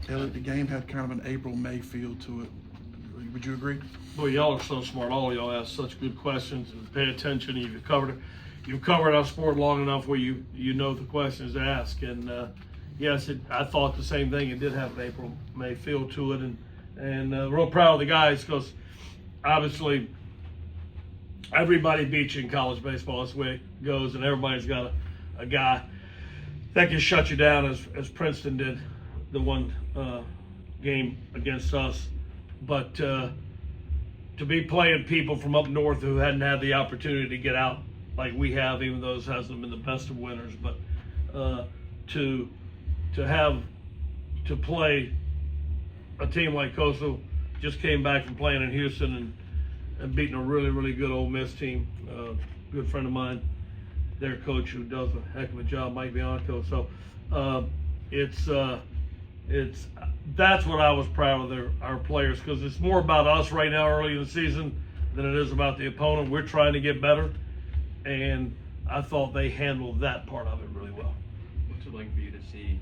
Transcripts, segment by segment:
Elliott, the game had kind of an April-May feel to it. Would you agree? Boy, y'all are so smart. All of y'all ask such good questions and pay attention. You've covered our sport long enough where you know the questions to ask. And yes, I thought the same thing. It did have an April-May feel to it, and real proud of the guys because obviously everybody beats you in college baseball. That's the way it goes, and everybody's got a guy that can shut you down, as Princeton did the one game against us. But to be playing people from up north who hadn't had the opportunity to get out like we have, even though this hasn't been the best of winners, but to play a team like Coastal, just came back from playing in Houston and beating a really, really good Ole Miss team. Good friend of mine, their coach, who does a heck of a job, Mike Bianco. So that's what I was proud of our players, because it's more about us right now early in the season than it is about the opponent. We're trying to get better, and I thought they handled that part of it really well. What's it like for you to see,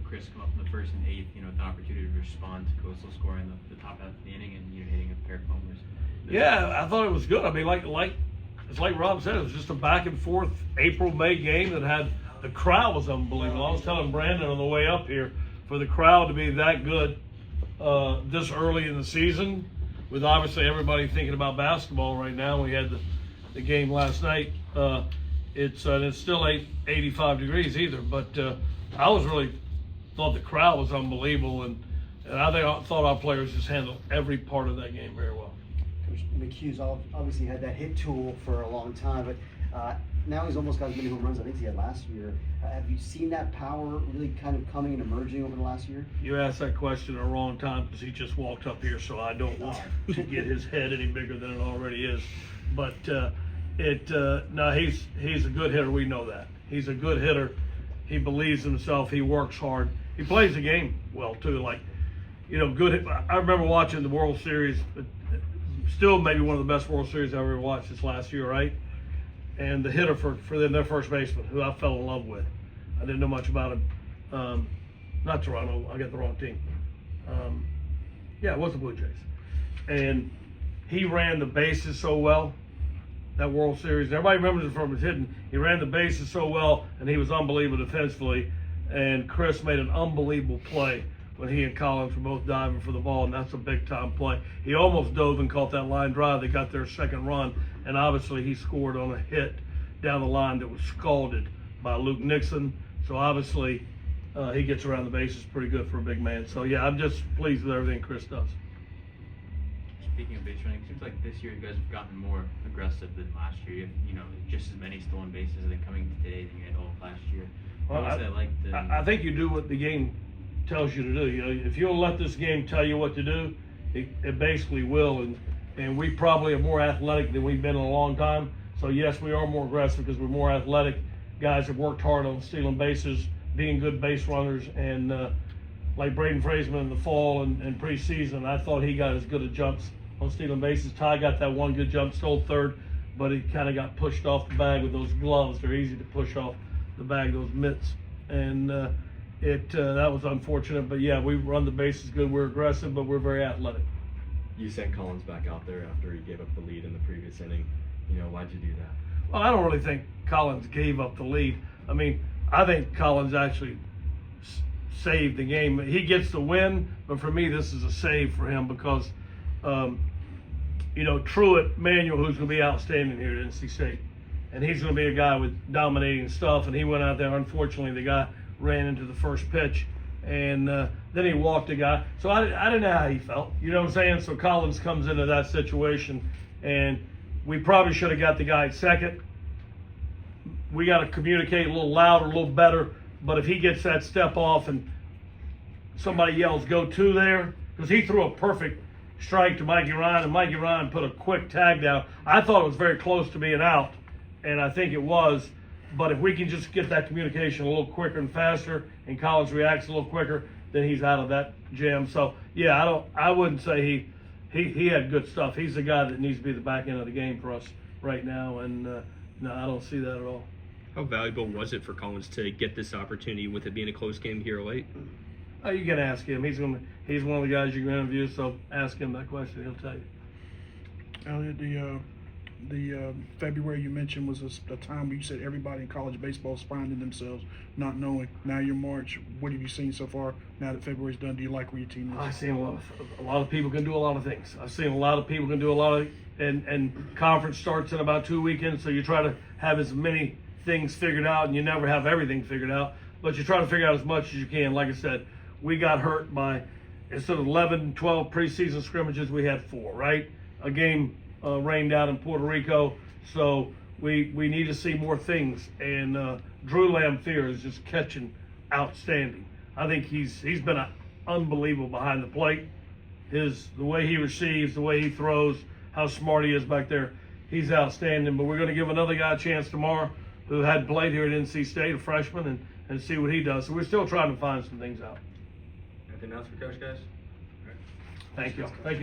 Chris come up in the first and eighth, the opportunity to respond to Coastal scoring the top half of the inning and hitting a pair of homers? Yeah, I thought it was good. I mean, it's like Rob said, it was just a back and forth April-May game that had the crowd was unbelievable. I was telling Brandon on the way up here, for the crowd to be that good this early in the season, with obviously everybody thinking about basketball right now. We had the game last night. It's still 85 degrees either, but I was really thought the crowd was unbelievable, and I thought our players just handled every part of that game very well. Coach McHugh's obviously had that hit tool for a long time, but now he's almost got as many home runs I think he had last year. Have you seen that power really kind of coming and emerging over the last year? You asked that question at the wrong time, because he just walked up here, so I don't want to get his head any bigger than it already is. But no, he's a good hitter. We know that. He's a good hitter. He believes in himself. He works hard. He plays the game well too. Good. I remember watching the World Series. Still, maybe one of the best World Series I ever watched this last year, right? And the hitter for them, their first baseman, who I fell in love with. I didn't know much about him. Not Toronto. I got the wrong team. It was the Blue Jays. And he ran the bases so well, that World Series. Everybody remembers it from his hitting. He ran the bases so well, and he was unbelievable defensively. And Chris made an unbelievable play when he and Collins were both diving for the ball, and that's a big-time play. He almost dove and caught that line drive. They got their second run, and obviously he scored on a hit down the line that was scalded by Luke Nixon. So obviously he gets around the bases pretty good for a big man. So, yeah, I'm just pleased with everything Chris does. Speaking of base running, it seems like this year you guys have gotten more aggressive than last year. You have, just as many stolen bases I think coming today than you had all last year. Well, I think you do what the game tells you to do. If you'll let this game tell you what to do, it basically will. And we probably are more athletic than we've been in a long time. So yes, we are more aggressive because we're more athletic. Guys have worked hard on stealing bases, being good base runners, and like Braden Fraseman in the fall and preseason, I thought he got as good a jumps on stealing bases. Ty got that one good jump, stole third, but he kind of got pushed off the bag with those gloves. They're easy to push off the bag, those mitts, and that was unfortunate. But yeah, we run the bases good. We're aggressive, but we're very athletic. You sent Collins back out there after he gave up the lead in the previous inning. Why'd you do that? Well, I don't really think Collins gave up the lead. I mean, I think Collins actually saved the game. He gets the win, but for me, this is a save for him because, Truett Manuel, who's going to be outstanding here at NC State, and he's going to be a guy with dominating stuff, and he went out there. Unfortunately, the guy ran into the first pitch, and then he walked a guy. So I didn't know how he felt. You know what I'm saying? So Collins comes into that situation, and we probably should have got the guy at second. We got to communicate a little louder, a little better. But if he gets that step off and somebody yells, "Go to" there, because he threw a perfect strike to Mikey Ryan, and Mikey Ryan put a quick tag down. I thought it was very close to being out, and I think it was. But if we can just get that communication a little quicker and faster, and Collins reacts a little quicker, then he's out of that jam. So yeah, I wouldn't say he had good stuff. He's the guy that needs to be the back end of the game for us right now, and no, I don't see that at all. How valuable was it for Collins to get this opportunity with it being a close game here late? Oh, you can ask him. He's one of the guys you can interview. So ask him that question. He'll tell you. Elliott, the February you mentioned was a time where you said everybody in college baseball is finding themselves, not knowing. Now you're March. What have you seen so far? Now that February's done, do you like where your team is? I've seen a lot of people can do a lot of things. I've seen a lot of people can do a lot of, and conference starts in about 2 weekends, so you try to have as many things figured out, and you never have everything figured out, but you try to figure out as much as you can. Like I said, we got hurt by, instead of 11, 12 preseason scrimmages, we had 4, right? A game rained out in Puerto Rico, so we need to see more things. And Drew Lamphere is just catching outstanding. I think he's been unbelievable behind the plate. The way he receives, the way he throws, how smart he is back there, he's outstanding. But we're going to give another guy a chance tomorrow who hadn't played here at NC State, a freshman, and see what he does. So we're still trying to find some things out. Anything else for Coach, guys? Thank you. Thank you.